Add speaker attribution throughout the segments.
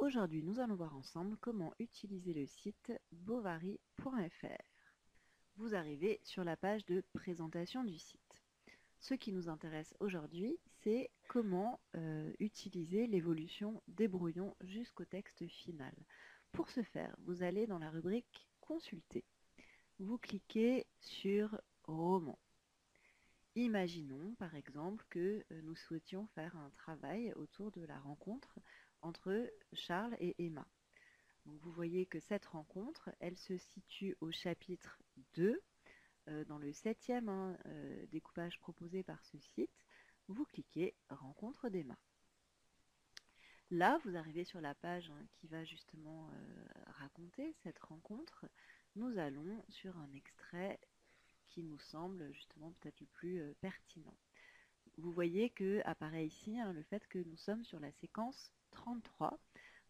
Speaker 1: Aujourd'hui, nous allons voir ensemble comment utiliser le site bovary.fr. Vous arrivez sur la page de présentation du site. Ce qui nous intéresse aujourd'hui, c'est comment utiliser l'évolution des brouillons jusqu'au texte final. Pour ce faire, vous allez dans la rubrique Consulter. Vous cliquez sur Roman. Imaginons par exemple que nous souhaitions faire un travail autour de la rencontre entre Charles et Emma. Donc vous voyez que cette rencontre, elle se situe au chapitre 2, dans le 7e découpage proposé par ce site. Vous cliquez Rencontre d'Emma. Là, vous arrivez sur la page qui va justement raconter cette rencontre. Nous allons sur un extrait qui nous semble justement peut-être le plus pertinent. Vous voyez que apparaît ici le fait que nous sommes sur la séquence 33.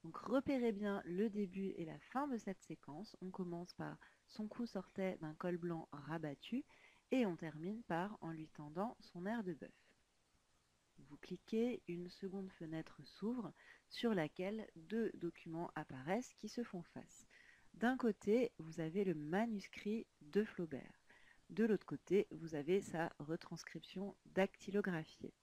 Speaker 1: Donc repérez bien le début et la fin de cette séquence. On commence par son cou sortait d'un col blanc rabattu et on termine par en lui tendant son air de bœuf. Vous cliquez, une seconde fenêtre s'ouvre sur laquelle deux documents apparaissent qui se font face. D'un côté, vous avez le manuscrit de Flaubert. De l'autre côté, vous avez sa retranscription dactylographiée.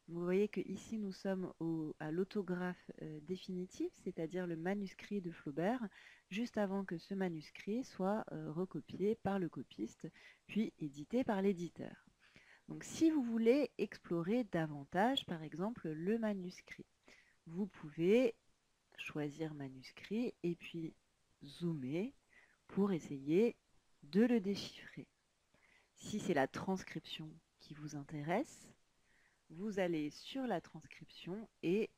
Speaker 1: Vous voyez que ici nous sommes à l'autographe définitif, c'est-à-dire le manuscrit de Flaubert, juste avant que ce manuscrit soit recopié par le copiste, puis édité par l'éditeur. Donc si vous voulez explorer davantage, par exemple, le manuscrit, vous pouvez choisir manuscrit et puis zoomer pour essayer de le déchiffrer. Si c'est la transcription qui vous intéresse, vous allez sur la transcription et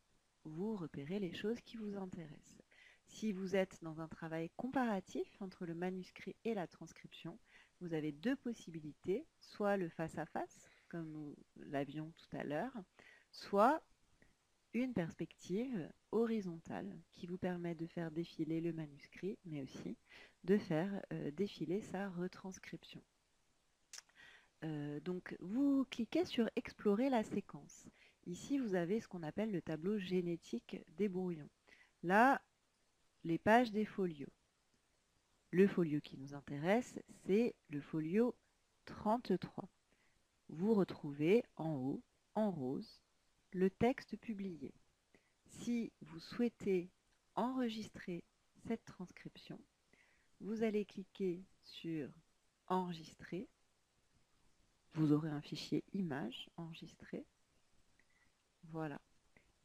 Speaker 1: vous repérez les choses qui vous intéressent. Si vous êtes dans un travail comparatif entre le manuscrit et la transcription, vous avez deux possibilités, soit le face-à-face, comme nous l'avions tout à l'heure, soit une perspective horizontale qui vous permet de faire défiler le manuscrit, mais aussi de faire défiler sa retranscription. Donc vous cliquez sur explorer la séquence. Ici vous avez ce qu'on appelle le tableau génétique des brouillons. Là, les pages des folios. Le folio qui nous intéresse, c'est le folio 33. Vous retrouvez en haut, en rose, le texte publié. Si vous souhaitez enregistrer cette transcription, vous allez cliquer sur Enregistrer. Vous aurez un fichier image enregistré. Voilà.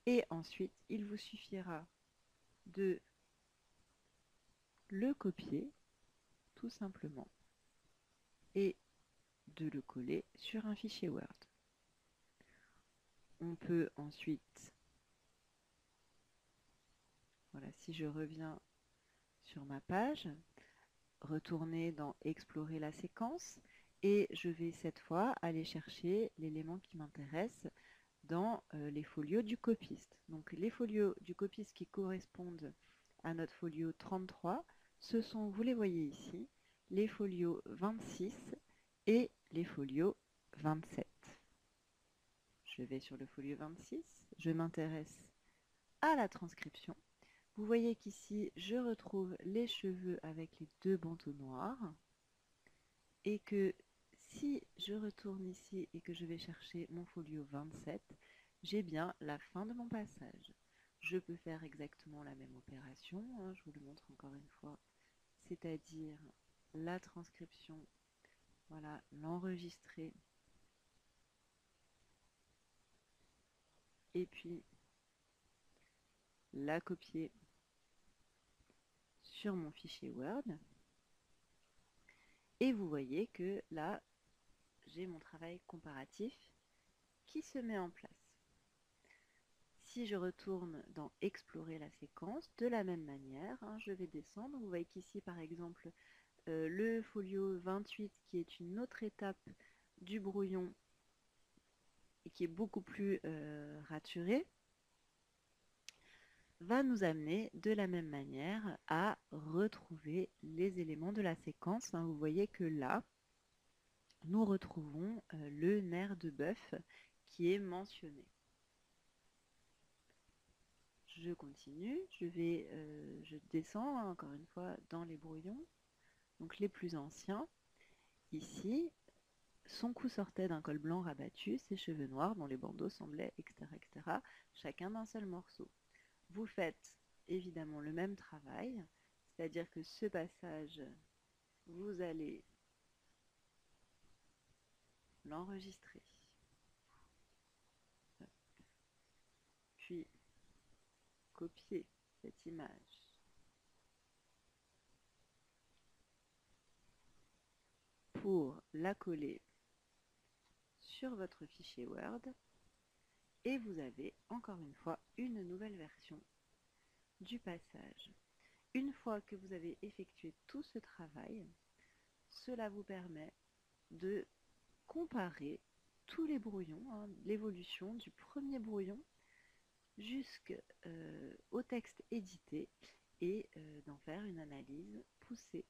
Speaker 1: Et ensuite, il vous suffira de le copier, tout simplement, et de le coller sur un fichier Word. On peut ensuite, voilà, si je reviens sur ma page, retourner dans Explorer la séquence, et je vais cette fois aller chercher l'élément qui m'intéresse dans les folios du copiste. Donc les folios du copiste qui correspondent à notre folio 33, ce sont, vous les voyez ici, les folios 26 et les folios 27. Je vais sur le folio 26, je m'intéresse à la transcription. Vous voyez qu'ici, je retrouve les cheveux avec les deux bandeaux noirs et que si je retourne ici et que je vais chercher mon folio 27, j'ai bien la fin de mon passage. Je peux faire exactement la même opération, je vous le montre encore une fois, c'est-à-dire la transcription, voilà, l'enregistrer, et puis la copier sur mon fichier Word. Et vous voyez que là, j'ai mon travail comparatif qui se met en place. Si je retourne dans Explorer la séquence, de la même manière, je vais descendre. Vous voyez qu'ici, par exemple, le folio 28, qui est une autre étape du brouillon et qui est beaucoup plus raturé, va nous amener de la même manière à retrouver les éléments de la séquence. Vous voyez que là, nous retrouvons le nerf de bœuf qui est mentionné. je continue, je descends encore une fois dans les brouillons, donc les plus anciens. Ici, son cou sortait d'un col blanc rabattu, ses cheveux noirs dont les bandeaux semblaient, etc., etc., chacun d'un seul morceau. Vous faites évidemment le même travail, c'est-à-dire que ce passage, vous allez l'enregistrer, puis copier cette image pour la coller sur votre fichier Word, et vous avez encore une fois une nouvelle version du passage. Une fois que vous avez effectué tout ce travail, cela vous permet de comparer tous les brouillons, l'évolution du premier brouillon jusqu'au texte édité, et d'en faire une analyse poussée